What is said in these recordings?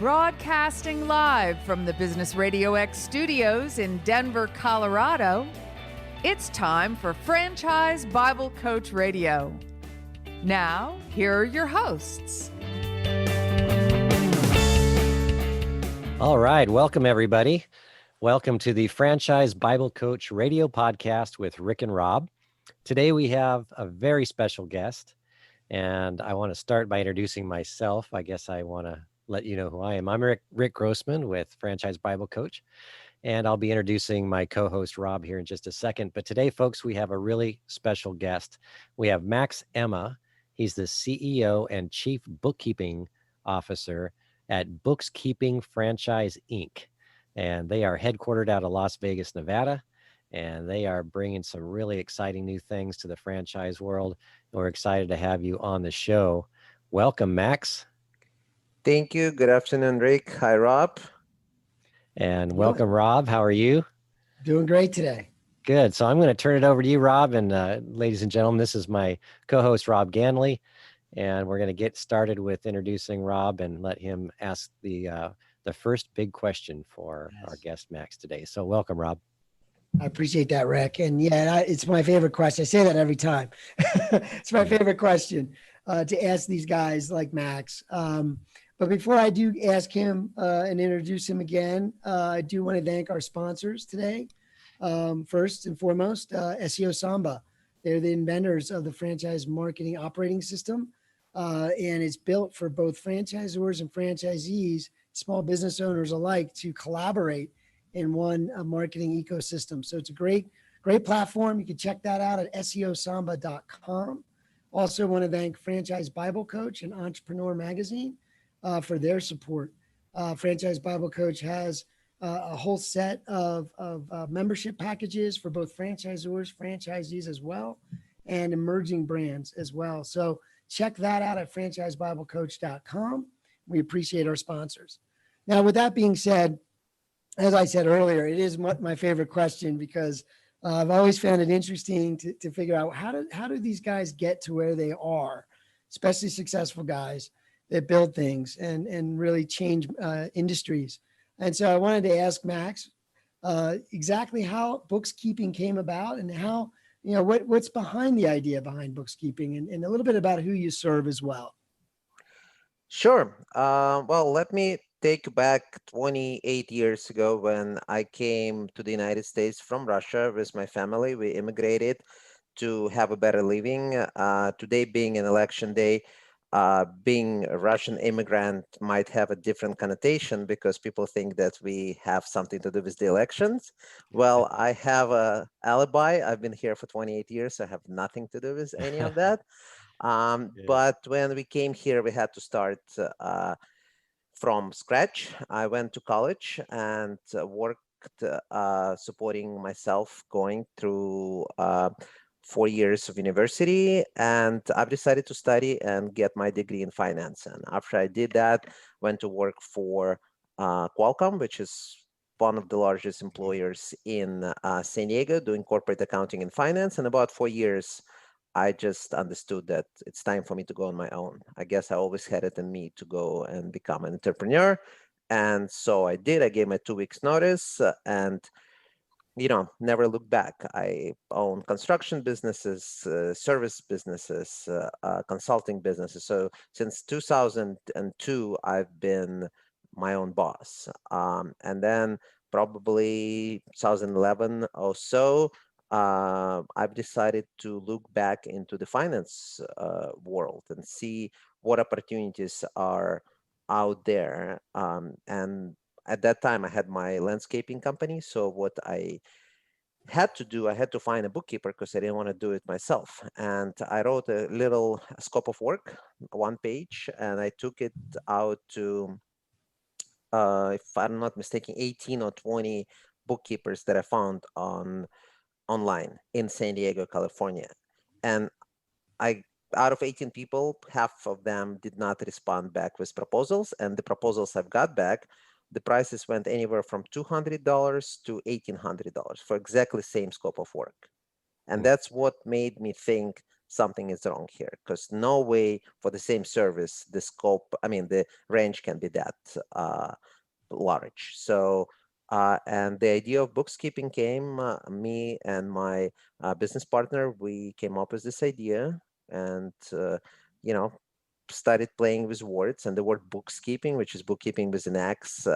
Broadcasting live from the Business RadioX studios in Denver, Colorado, it's time for Franchise Bible Coach Radio. Now, here are your hosts. All right, welcome everybody. Welcome to the Franchise Bible Coach Radio podcast with Rick and Rob. Today we have a very special guest, and I want to start by introducing myself. I guess I want to let you know who I am. I'm Rick Grossman with Franchise Bible Coach, and I'll be introducing my co-host Rob here in just a second. But today, folks, we have a really special guest. We have Maxx Emma. He's the CEO and Chief Bookkeeping Officer at BooXkeeping Franchise Inc. And they are headquartered out of Las Vegas, Nevada. And they are bringing some really exciting new things to the franchise world. And we're excited to have you on the show. Welcome, Maxx. Thank you. Good afternoon, Rick. Hi, Rob. And welcome, Rob. How are you? Doing great today. Good. So I'm going to turn it over to you, Rob. And ladies and gentlemen, this is my co-host, Rob Ganley. And we're going to get started with introducing Rob and let him ask the first big question for our guest, Maxx, today. So welcome, Rob. I appreciate that, Rick. And yeah, it's my favorite question. I say that every time. It's my favorite question to ask these guys like Maxx. But before I do ask him and introduce him again, I do want to thank our sponsors today. First and foremost, SEO Samba. They're the inventors of the franchise marketing operating system. And it's built for both franchisors and franchisees, small business owners alike, to collaborate in one marketing ecosystem. So it's a great platform. You can check that out at seosamba.com. Also want to thank Franchise Bible Coach and Entrepreneur Magazine for their support. Franchise Bible Coach has a whole set of membership packages for both franchisors, franchisees as well, and emerging brands as well. So check that out at franchisebiblecoach.com. We appreciate our sponsors. Now, with that being said, as I said earlier, it is my favorite question because I've always found it interesting to figure out how do these guys get to where they are, especially successful guys that build things and really change industries. And so I wanted to ask Maxx exactly how BooXkeeping came about and how, what's behind the idea behind BooXkeeping and a little bit about who you serve as well. Sure. Well, let me take back 28 years ago when I came to the United States from Russia with my family. We immigrated to have a better living. Today being an election day, being a Russian immigrant might have a different connotation because people think that we have something to do with the elections. Well, I have an alibi. I've been here for 28 years. So I have nothing to do with any of that. But when we came here, we had to start from scratch. I went to college and worked supporting myself going through 4 years of university, and I've decided to study and get my degree in finance. And after I did that, went to work for QUALCOMM, which is one of the largest employers in San Diego, doing corporate accounting and finance. And about 4 years, I just understood that it's time for me to go on my own. I guess I always had it in me to go and become an entrepreneur. And so I did. I gave my 2 weeks notice and never looked back. I own construction businesses, service businesses, consulting businesses. So since 2002, I've been my own boss. And then probably 2011 or so, I've decided to look back into the finance world and see what opportunities are out there. And at that time, I had my landscaping company. So what I had to do, I had to find a bookkeeper because I didn't want to do it myself. And I wrote a little scope of work, 1 page, and I took it out to, if I'm not mistaken, 18 or 20 bookkeepers that I found online in San Diego, California. And out of 18 people, half of them did not respond back with proposals. And the proposals I've got back, the prices went anywhere from $200 to $1,800 for exactly the same scope of work. And that's what made me think something is wrong here, because no way for the same service, the scope, I mean, the range can be that large. So, and the idea of BooXkeeping came, me and my business partner, we came up with this idea, and, you know, started playing with words, and the word BooXkeeping, which is bookkeeping with an X,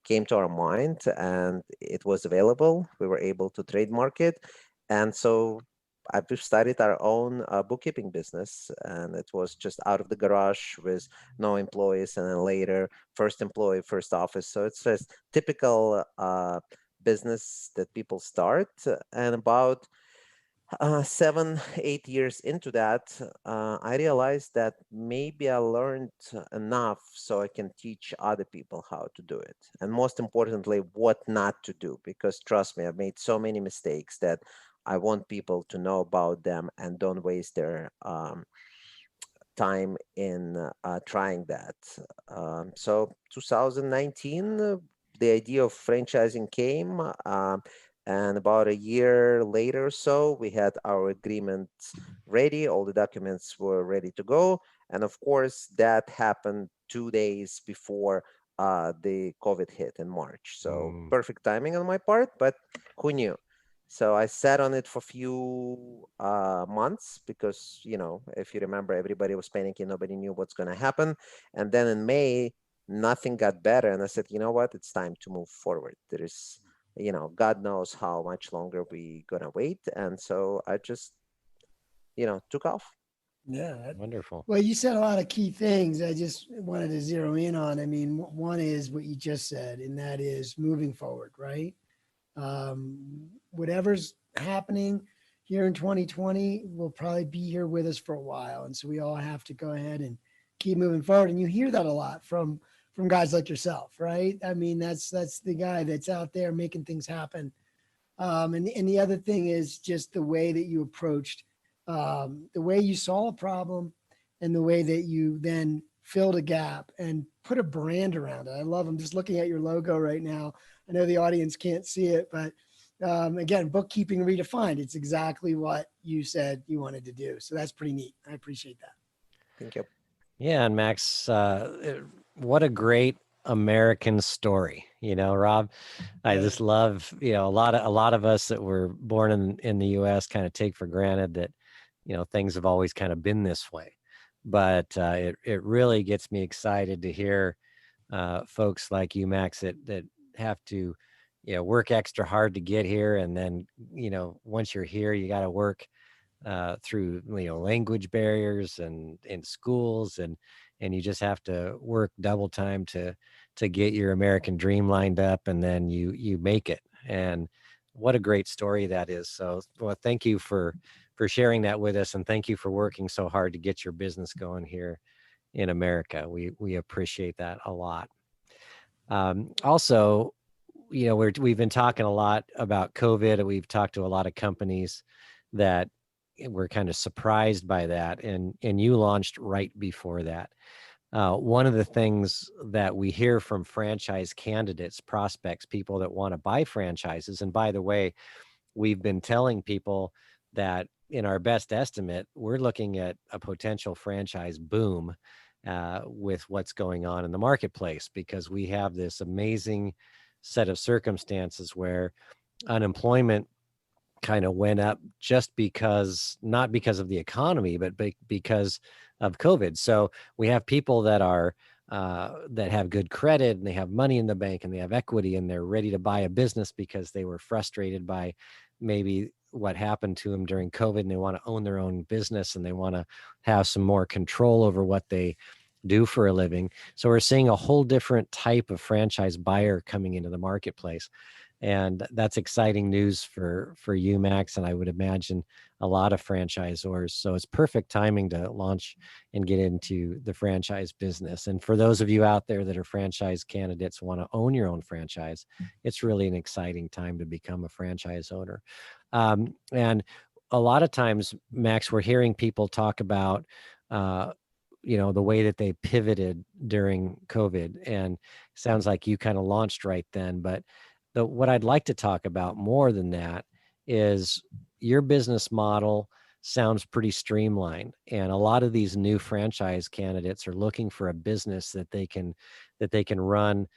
came to our mind, and it was available. We were able to trademark it. And so we've started our own bookkeeping business, and it was just out of the garage with no employees, and then later first employee, first office. So it's just typical business that people start. And about 7, 8 years into that, I realized that maybe I learned enough so I can teach other people how to do it. And most importantly, what not to do, because trust me, I've made so many mistakes that I want people to know about them and don't waste their time in trying that. So 2019, the idea of franchising came, and about a year later or so, we had our agreement ready. All the documents were ready to go. And of course, that happened 2 days before the COVID hit in March. So perfect timing on my part, but who knew? So I sat on it for a few months because, you know, if you remember, everybody was panicking. Nobody knew what's going to happen. And then in May, nothing got better. And I said, you know what? It's time to move forward. There is, you know, God knows how much longer we going to wait. And so I just, you know, took off. Yeah. Wonderful. Well, you said a lot of key things. I just wanted to zero in on. I mean, one is what you just said, and that is moving forward, right? Whatever's happening here in 2020 will probably be here with us for a while. And so we all have to go ahead and keep moving forward. And you hear that a lot from guys like yourself, right? I mean, that's the guy that's out there making things happen. And the other thing is just the way that you approached, the way you saw a problem and the way that you then filled a gap and put a brand around it. I love, I'm just looking at your logo right now. I know the audience can't see it, but again, bookkeeping redefined. It's exactly what you said you wanted to do. So that's pretty neat. I appreciate that. Thank you. Yeah, and Max, what a great American story, you know, Rob. I just love, you know, a lot of us that were born in the U.S. kind of take for granted that, you know, things have always kind of been this way. But it really gets me excited to hear folks like you, Max, that have to, you know, work extra hard to get here, and then, you know, once you're here, you got to work through, you know, language barriers and in schools, and you just have to work double time to get your American dream lined up, and then you make it. And what a great story that is. So, well, thank you for sharing that with us, and thank you for working so hard to get your business going here in America. We appreciate that a lot. Also, you know, we've been talking a lot about COVID, and we've talked to a lot of companies that were kind of surprised by that, and you launched right before that. One of the things that we hear from franchise candidates, prospects, people that want to buy franchises, and by the way, we've been telling people that in our best estimate, we're looking at a potential franchise boom with what's going on in the marketplace, because we have this amazing set of circumstances where unemployment kind of went up just because, not because of the economy, but because of COVID. So we have people that are that have good credit, and they have money in the bank, and they have equity, and they're ready to buy a business because they were frustrated by maybe what happened to them during COVID, and they want to own their own business, and they want to have some more control over what they do for a living. So we're seeing a whole different type of franchise buyer coming into the marketplace. And that's exciting news for you, Max, and I would imagine a lot of franchisors. So it's perfect timing to launch and get into the franchise business. And for those of you out there that are franchise candidates, want to own your own franchise, it's really an exciting time to become a franchise owner. And a lot of times, Max, we're hearing people talk about you know, the way that they pivoted during COVID, and sounds like you kind of launched right then. But what I'd like to talk about more than that is your business model sounds pretty streamlined. And a lot of these new franchise candidates are looking for a business that they can run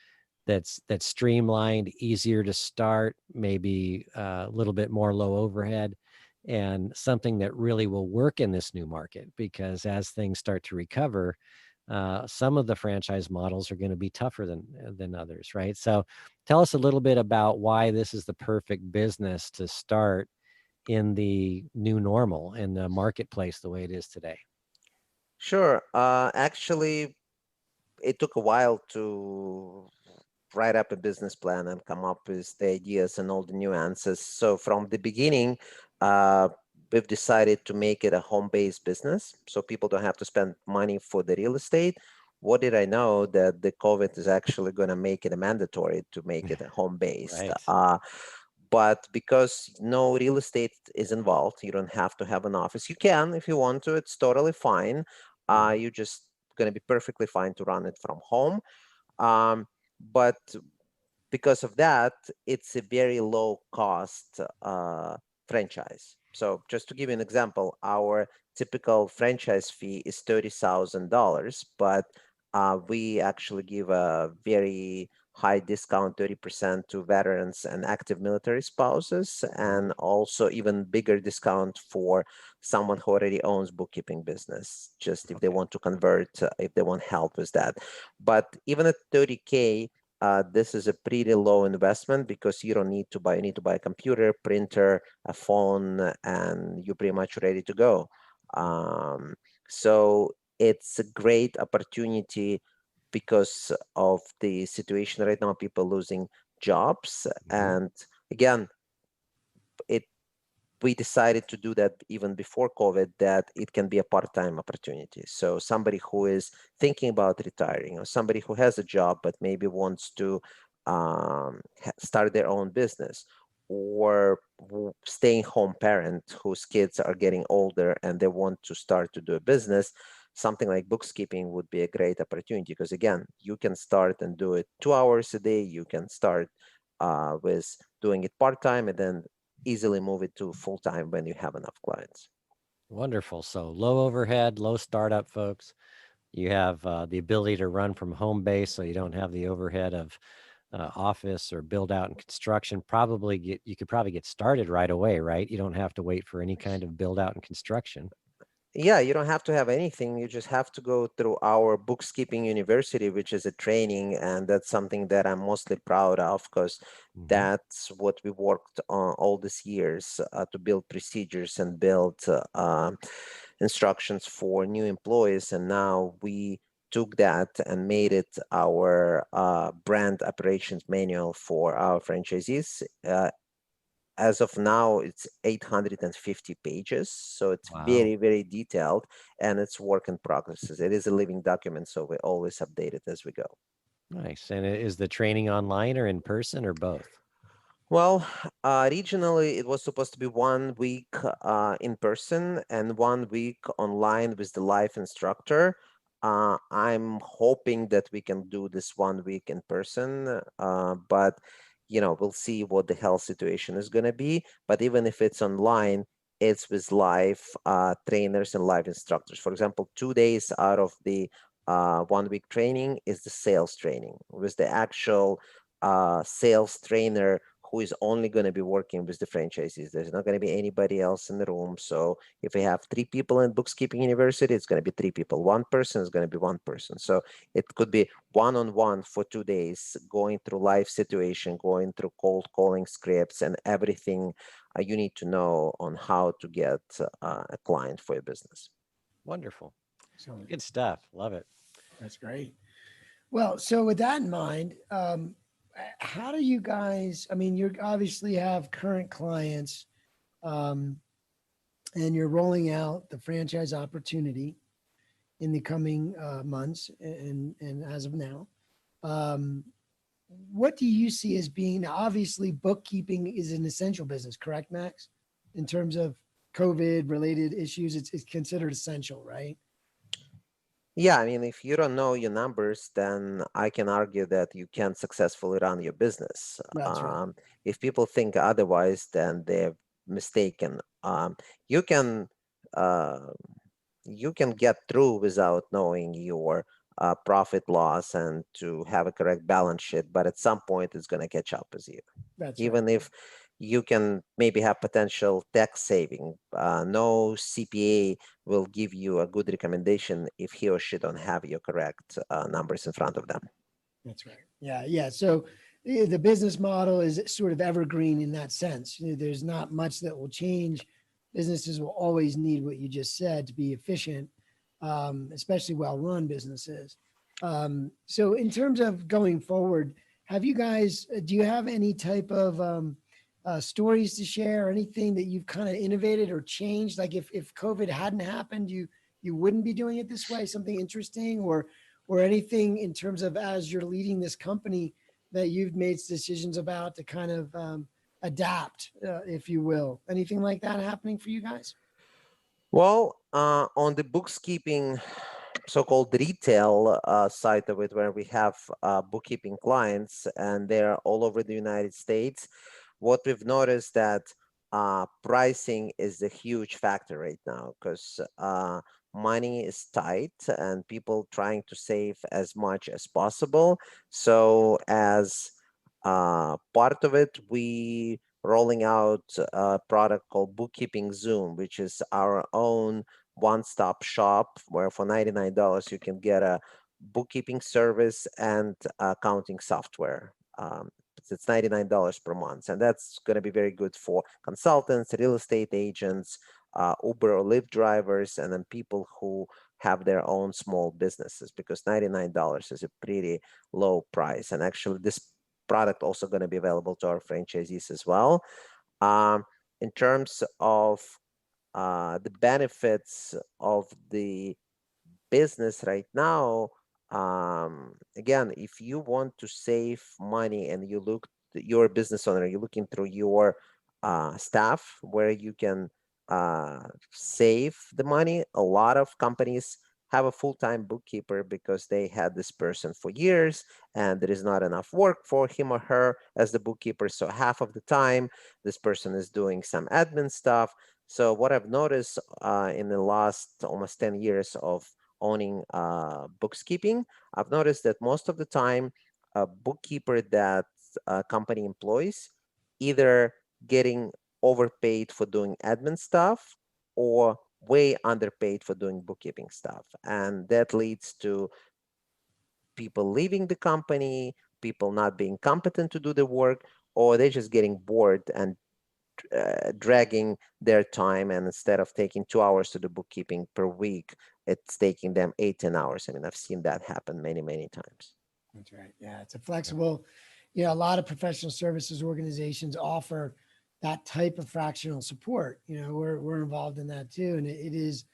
that's streamlined, easier to start, maybe a little bit more low overhead, and something that really will work in this new market. Because as things start to recover, some of the franchise models are going to be tougher than others, right? So, tell us a little bit about why this is the perfect business to start in the new normal, in the marketplace the way it is today. Sure. Actually, it took a while to write up a business plan and come up with the ideas and all the nuances. So from the beginning, uh, we've decided to make it a home-based business, so people don't have to spend money for the real estate. What did I know that the COVID is actually going to make it a mandatory to make it a home-based? Right. But because no real estate is involved, you don't have to have an office. You can if you want to. It's totally fine. You're just going to be perfectly fine to run it from home. But because of that, it's a very low cost franchise. So just to give you an example, our typical franchise fee is $30,000, but we actually give a very high discount, 30% to veterans and active military spouses, and also even bigger discount for someone who already owns bookkeeping business, just if they want to convert, if they want help with that. But even at 30K, this is a pretty low investment because you don't need to buy. You need to buy a computer, printer, a phone, and you're pretty much ready to go. So it's a great opportunity because of the situation right now. People losing jobs, and again, it we decided to do that even before COVID, that it can be a part-time opportunity. So somebody who is thinking about retiring, or somebody who has a job but maybe wants to start their own business, or staying home parent whose kids are getting older and they want to start to do a business, something like bookkeeping would be a great opportunity, because again, you can start and do it 2 hours a day. You can start with doing it part-time and then easily move it to full-time when you have enough clients. Wonderful. So low overhead, low startup, folks. You have the ability to run from home base, so you don't have the overhead of office or build out and construction. You could probably get started right away, right? You don't have to wait for any kind of build out and construction. Yeah, you don't have to have anything. You just have to go through our Bookkeeping University, which is a training, and that's something that I'm mostly proud of, because that's what we worked on all these years, to build procedures and build instructions for new employees. And now we took that and made it our brand operations manual for our franchisees. As of now, it's 850 pages, so it's Wow. very, very detailed, and it's work in progress. It is a living document, so we always update it as we go. Nice. And is the training online or in person or both? Well, regionally, it was supposed to be 1 week in person and 1 week online with the live instructor. I'm hoping that we can do this 1 week in person, but we'll see what the health situation is going to be. But even if it's online, it's with live trainers and live instructors. For example, 2 days out of the 1 week training is the sales training with the actual sales trainer, who is only going to be working with the franchisees. There's not going to be anybody else in the room. So if we have 3 people in Bookkeeping University, it's going to be 3 people. One person is going to be one person. So it could be one-on-one for 2 days, going through life situation, going through cold calling scripts and everything you need to know on how to get a client for your business. Wonderful. So Good stuff. Love it. that's great. Well, so with that in mind, how do you guys, I mean, you obviously have current clients, and you're rolling out the franchise opportunity in the coming months and as of now. What do you see as being, obviously bookkeeping is an essential business, correct, Max? In terms of COVID related issues, it's considered essential, right? Yeah, I mean, if you don't know your numbers, then I can argue that you can't successfully run your business. That's right. If people think otherwise, then they're mistaken. You can you can get through without knowing your profit loss and to have a correct balance sheet, but at some point it's going to catch up with you. That's Even right. if you can maybe have potential tax saving, no CPA will give you a good recommendation if he or she don't have your correct numbers in front of them. That's right. Yeah, yeah. So the business model is sort of evergreen in that sense. There's not much that will change. Businesses will always need what you just said to be efficient, especially well-run businesses. So in terms of going forward, have you guys, do you have any type of stories to share, or anything that you've kind of innovated or changed? Like if COVID hadn't happened, you wouldn't be doing it this way, something interesting, or anything in terms of, as you're leading this company, that you've made decisions about to kind of adapt, if you will? Anything like that happening for you guys? Well, on the bookkeeping, so-called retail side of it, where we have bookkeeping clients and they're all over the United States, what we've noticed that pricing is a huge factor right now, because money is tight and people trying to save as much as possible. So as part of it, we rolling out a product called Bookkeeping Zoom, which is our own one-stop shop where for $99 you can get a bookkeeping service and accounting software. It's $99 per month, and that's going to be very good for consultants, real estate agents, Uber or Lyft drivers, and then people who have their own small businesses, because $99 is a pretty low price. And actually, this product also going to be available to our franchisees as well. In terms of the benefits of the business right now, again, if you want to save money and you're a business owner, you're looking through your staff where you can save the money. A lot of companies have a full-time bookkeeper because they had this person for years and there is not enough work for him or her as the bookkeeper. So half of the time, this person is doing some admin stuff. So what I've noticed in the last almost 10 years of owning bookkeeping, I've noticed that most of the time, a bookkeeper that a company employs either getting overpaid for doing admin stuff or way underpaid for doing bookkeeping stuff. And that leads to people leaving the company, people not being competent to do the work, or they're just getting bored and dragging their time. And instead of taking 2 hours to do bookkeeping per week, it's taking them 8-10 hours. I mean, I've seen that happen many, many times. That's right. Yeah, it's a flexible, a lot of professional services organizations offer that type of fractional support. We're involved in that too. And it is,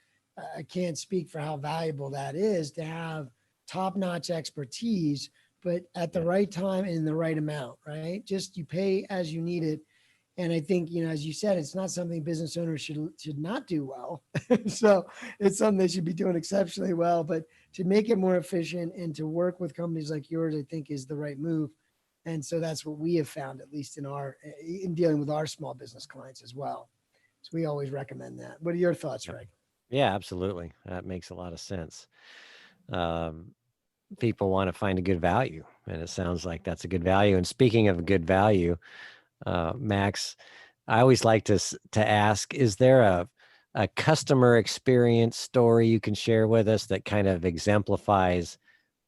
I can't speak for how valuable that is to have top-notch expertise, but at the right time and in the right amount, right? Just you pay as you need it. And I think, as you said, it's not something business owners should not do well. So it's something they should be doing exceptionally well. But to make it more efficient and to work with companies like yours, I think is the right move. And so that's what we have found, at least in dealing with our small business clients as well. So we always recommend that. What are your thoughts, Greg? Yeah, absolutely. That makes a lot of sense. People want to find a good value, and it sounds like that's a good value. And speaking of good value, Max, I always like to ask, is there a customer experience story you can share with us that kind of exemplifies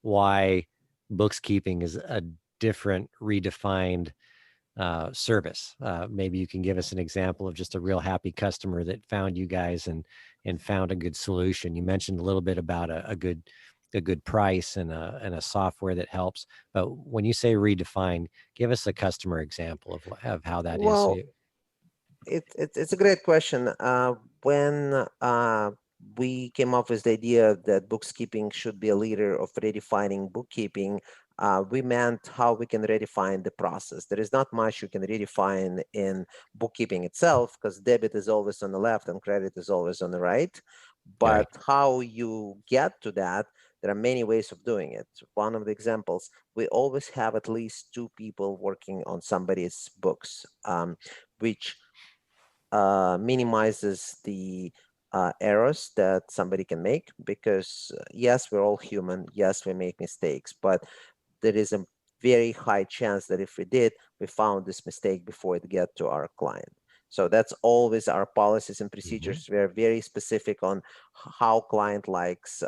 why bookkeeping is a different, redefined service? Maybe you can give us an example of just a real happy customer that found you guys and found a good solution. You mentioned a little bit about a good price and a software that helps. But when you say redefined, give us a customer example of how that is. Well, it's a great question. When we came up with the idea that bookkeeping should be a leader of redefining bookkeeping, we meant how we can redefine the process. There is not much you can redefine in bookkeeping itself, because debit is always on the left and credit is always on the right. But how you get to that, there are many ways of doing it. One of the examples, we always have at least 2 people working on somebody's books, which minimizes the errors that somebody can make, because yes, we're all human. Yes, we make mistakes, but there is a very high chance that if we did, we found this mistake before it get to our client. So that's always our policies and Mhm. procedures. We're very specific on how client likes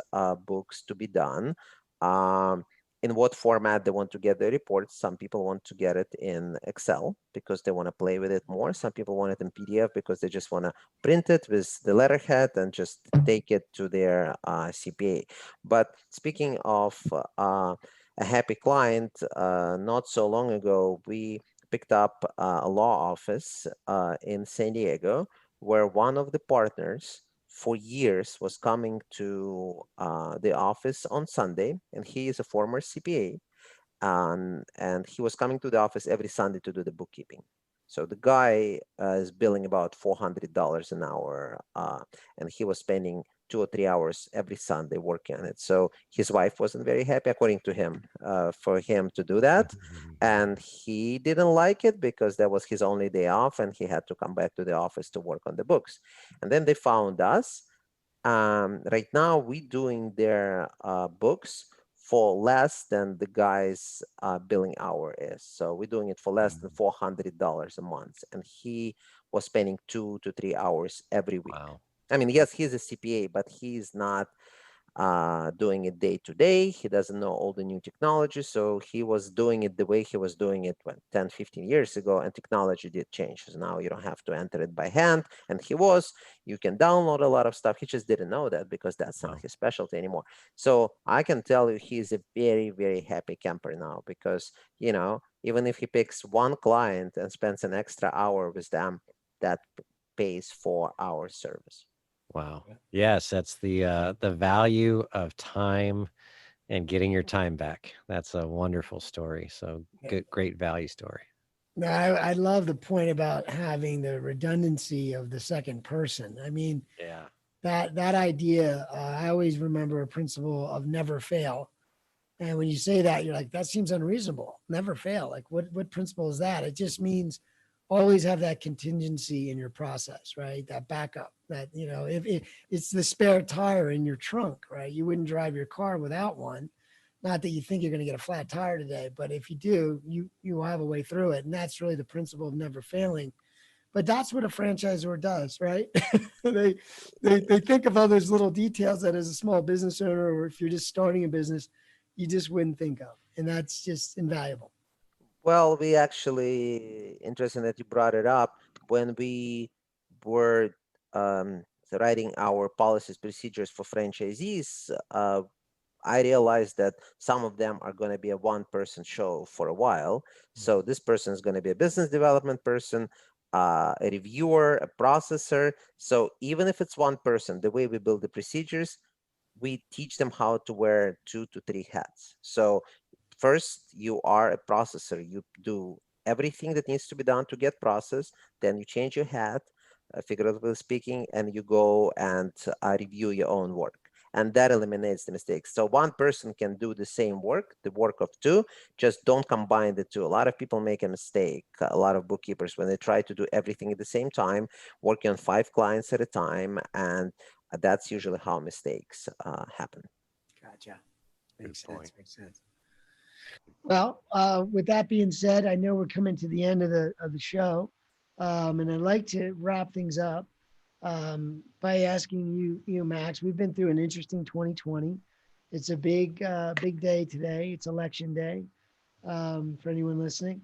books to be done. Um, in what format they want to get the reports. Some people want to get it in Excel because they want to play with it more. Some people want it in PDF because they just want to print it with the letterhead and just take it to their CPA. But speaking of a happy client, not so long ago, we picked up a law office in San Diego where one of the partners for years was coming to the office on Sunday, and he is a former CPA, and he was coming to the office every Sunday to do the bookkeeping. So the guy is billing about $400 an hour, and he was spending 2 or 3 hours every Sunday working on it. So his wife wasn't very happy, according to him, for him to do that. And he didn't like it because that was his only day off, and he had to come back to the office to work on the books. And then they found us. Right now, we're doing their books for less than the guy's billing hour is. So we're doing it for less than $400 a month. And he was spending 2 to 3 hours every week. Wow. I mean, yes, he's a CPA, but he's not doing it day to day. He doesn't know all the new technology. So he was doing it the way he was doing it 10, 15 years ago. And technology did change. So now you don't have to enter it by hand. And you can download a lot of stuff. He just didn't know that because that's not Wow. his specialty anymore. So I can tell you he's a very, very happy camper now because, even if he picks one client and spends an extra hour with them, that pays for our service. Wow. Yes, that's the value of time and getting your time back. That's a wonderful story. So good, great value story. No, I love the point about having the redundancy of the second person. I mean, Yeah. that idea, I always remember a principle of never fail. And when you say that, you're like, that seems unreasonable. Never fail. Like, what principle is that? It just means always have that contingency in your process, right? That backup. That if it's the spare tire in your trunk, right? You wouldn't drive your car without one. Not that you think you're going to get a flat tire today, but if you do, you will have a way through it. And that's really the principle of never failing. But that's what a franchisor does, right? they, they think of all those little details that as a small business owner, or if you're just starting a business, you just wouldn't think of. And that's just invaluable. Well, we actually, interesting that you brought it up. When we were writing our policies, procedures for franchisees, I realized that some of them are going to be a one-person show for a while. So this person is going to be a business development person, a reviewer, a processor. So even if it's one person, the way we build the procedures, we teach them how to wear 2 to 3 hats. So first, you are a processor. You do everything that needs to be done to get processed. Then you change your hat, figuratively speaking, and you go and review your own work. And that eliminates the mistakes. So one person can do the same work, the work of two, just don't combine the two. A lot of people make a mistake, a lot of bookkeepers, when they try to do everything at the same time, working on 5 clients at a time. And that's usually how mistakes happen. Gotcha. Good point. Makes sense. Well, with that being said, I know we're coming to the end of the show, and I'd like to wrap things up by asking you, Max. We've been through an interesting 2020. It's a big day today. It's election day for anyone listening,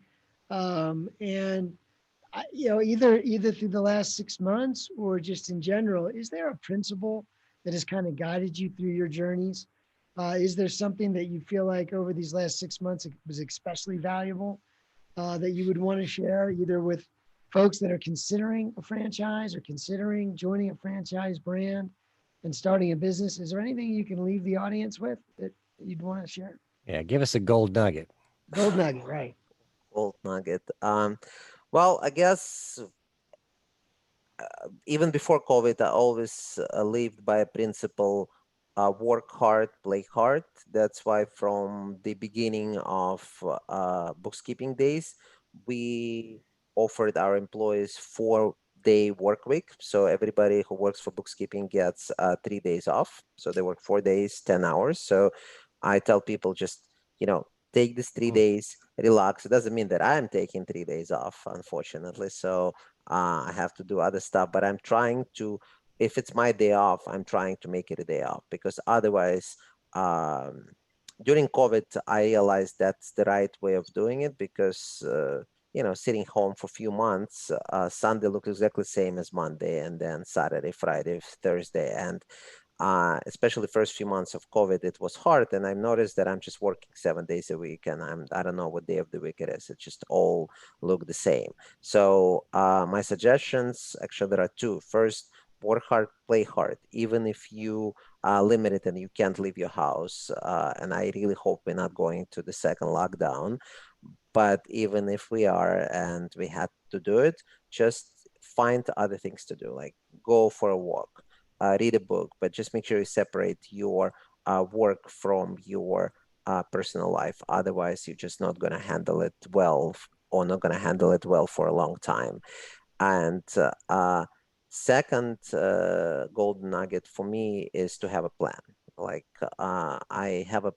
and either through the last 6 months or just in general, is there a principle that has kind of guided you through your journeys? Is there something that you feel like over these last 6 months was especially valuable that you would want to share either with folks that are considering a franchise or considering joining a franchise brand and starting a business? Is there anything you can leave the audience with that you'd want to share? Yeah. Give us a gold nugget. Gold nugget, right? Gold nugget. Well, I guess even before COVID, I always lived by a principle: work hard, play hard. That's why from the beginning of bookkeeping days, we offered our employees 4 6-day work week. So everybody who works for bookkeeping gets 3 days off. So they work 4 days, 10 hours. So I tell people just, take these 3 days, relax. It doesn't mean that I'm taking 3 days off, unfortunately. So I have to do other stuff, but I'm trying to, if it's my day off, I'm trying to make it a day off, because otherwise, um, during COVID, I realized that's the right way of doing it, because sitting home for a few months, Sunday looked exactly the same as Monday, and then Saturday, Friday, Thursday, and especially the first few months of COVID, it was hard. And I've noticed that I'm just working 7 days a week, and I don't know what day of the week it is. It just all look the same. So my suggestions, actually, there are two. First, work hard, play hard, even if you limited and you can't leave your house. And I really hope we're not going to the second lockdown. But even if we are and we had to do it, just find other things to do, like go for a walk, read a book, but just make sure you separate your work from your personal life. Otherwise, you're just not going to handle it well, or not going to handle it well for a long time. And second golden nugget for me is to have a plan. Like I have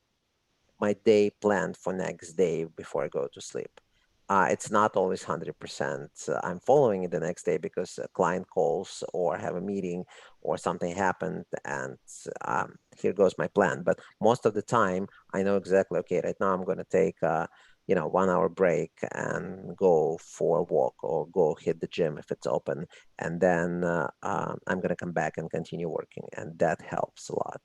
my day planned for next day before I go to sleep. It's not always 100%. I'm following it the next day because a client calls or have a meeting or something happened, and here goes my plan. But most of the time, I know exactly, okay, right now I'm going to take 1 hour break and go for a walk or go hit the gym if it's open. And then I'm going to come back and continue working. And that helps a lot.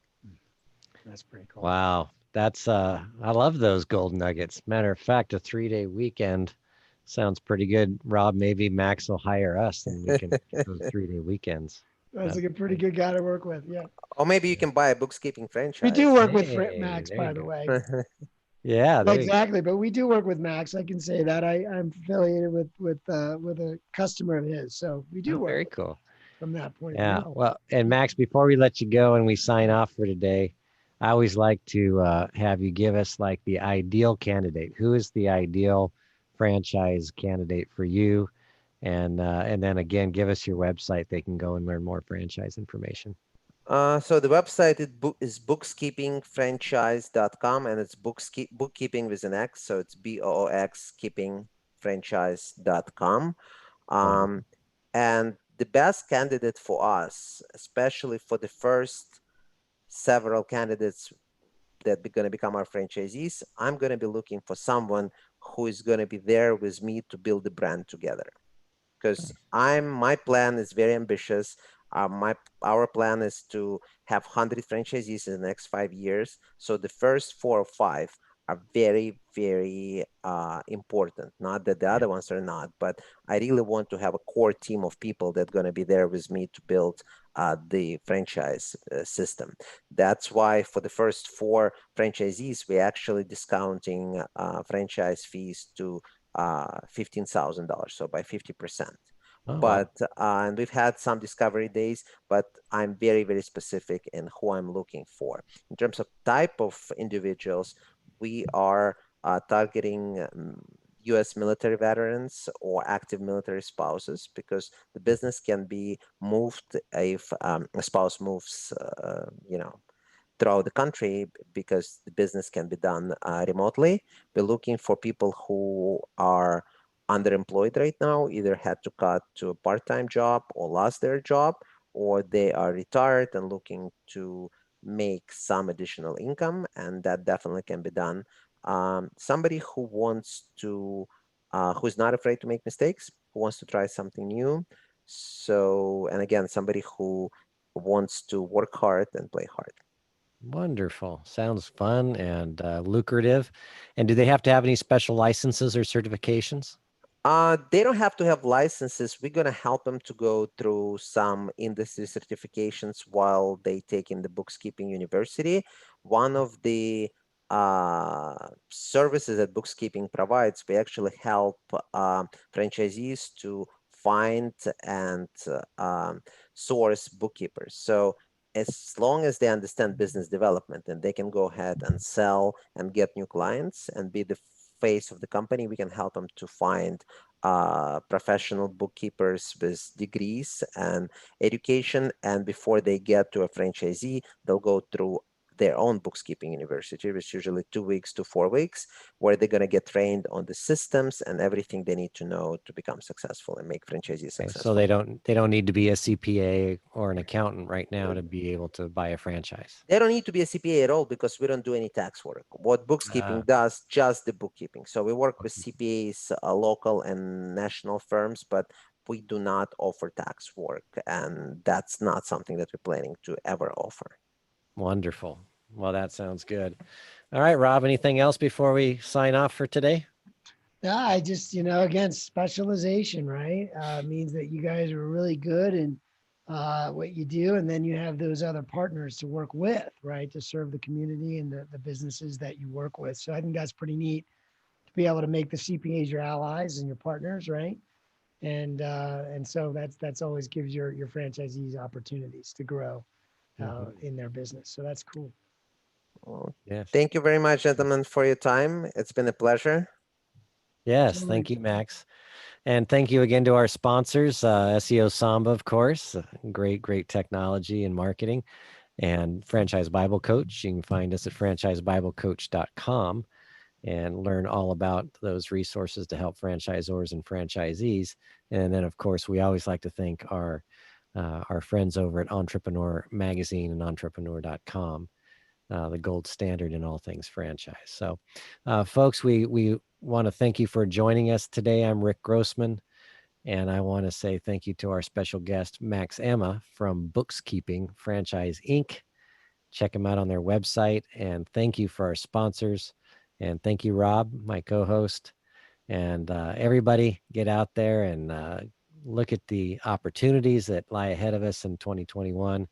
That's pretty cool. Wow. That's I love those gold nuggets. Matter of fact, a 3-day weekend sounds pretty good. Rob, maybe Max will hire us and we can get those 3-day weekends. That's like a pretty good guy to work with. Yeah. Or maybe you can buy a bookkeeping We franchise. do work with Hey, Max, there you by the go. way. Yeah, there you go. Exactly. But we do work with Max. I can say that I'm affiliated with a customer of his. So we do Oh, work very cool. from that point of Yeah. view. Well, and Max, before we let you go and we sign off for today, I always like to have you give us like the ideal candidate. Who is the ideal franchise candidate for you? And then again, give us your website. They can go and learn more franchise information. So the website is bookskeepingfranchise.com, and it's bookkeeping with an X, so it's BOOX keepingfranchise.com. And the best candidate for us, especially for the first several candidates that are going to become our franchisees, I'm going to be looking for someone who is going to be there with me to build the brand together. Because my plan is very ambitious. Our plan is to have 100 franchisees in the next 5 years. So the first 4 or 5 are very, very important. Not that the other ones are not, but I really want to have a core team of people that are going to be there with me to build the franchise system. That's why for the first 4 franchisees, we're actually discounting franchise fees to $15,000, so by 50%. Oh, But and we've had some discovery days, but I'm very, very specific in who I'm looking for. In terms of type of individuals, we are targeting U.S. military veterans or active military spouses, because the business can be moved if a spouse moves, throughout the country, because the business can be done remotely. We're looking for people who are underemployed right now, either had to cut to a part-time job or lost their job, or they are retired and looking to make some additional income, and that definitely can be done. Somebody who wants to, who's not afraid to make mistakes, who wants to try something new. So, and again, somebody who wants to work hard and play hard. wonderful. Sounds fun and lucrative. And do they have to have any special licenses or certifications? They don't have to have licenses. We're going to help them to go through some industry certifications while they take in the bookkeeping university. One of the services that bookkeeping provides, we actually help franchisees to find and source bookkeepers. So as long as they understand business development and they can go ahead and sell and get new clients and be the face of the company, we can help them to find professional bookkeepers with degrees and education. And before they get to a franchisee, they'll go through their own bookkeeping university, which is usually 2 weeks to 4 weeks, where they're going to get trained on the systems and everything they need to know to become successful and make franchisees Okay, successful. so they don't need to be a CPA or an accountant right now to be able to buy a franchise. They don't need to be a CPA at all because we don't do any tax work. What bookkeeping does, just the bookkeeping. So we work with CPAs, local and national firms, but we do not offer tax work, and that's not something that we're planning to ever offer. Wonderful. Well, that sounds good. All right, Rob, anything else before we sign off for today? Yeah, I just, again, specialization, right? Means that you guys are really good in what you do. And then you have those other partners to work with, right? To serve the community and the businesses that you work with. So I think that's pretty neat to be able to make the CPAs your allies and your partners, right? And so that's always gives your franchisees opportunities to grow in their business. So that's cool. Well, Yes. thank you very much, gentlemen, for your time. It's been a pleasure. Yes, thank you, Max. And thank you again to our sponsors, SEO Samba, of course, great technology and marketing, and Franchise Bible Coach. You can find us at franchisebiblecoach.com and learn all about those resources to help franchisors and franchisees. And then, of course, we always like to thank our friends over at Entrepreneur Magazine and entrepreneur.com, the gold standard in all things franchise. So, folks, we want to thank you for joining us today. I'm Rick Grossman, and I want to say thank you to our special guest, Maxx Emma from BooXkeeping Franchise Inc. Check them out on their website. And thank you for our sponsors. And thank you, Rob, my co-host. And everybody get out there and look at the opportunities that lie ahead of us in 2021.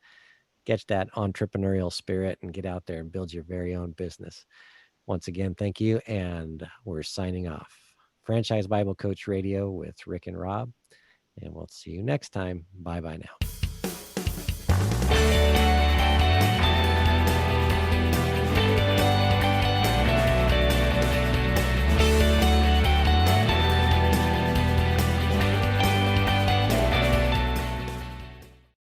Get that entrepreneurial spirit and get out there and build your very own business. Once again, thank you. And we're signing off. Franchise Bible Coach Radio with Rick and Rob. And we'll see you next time. Bye-bye now.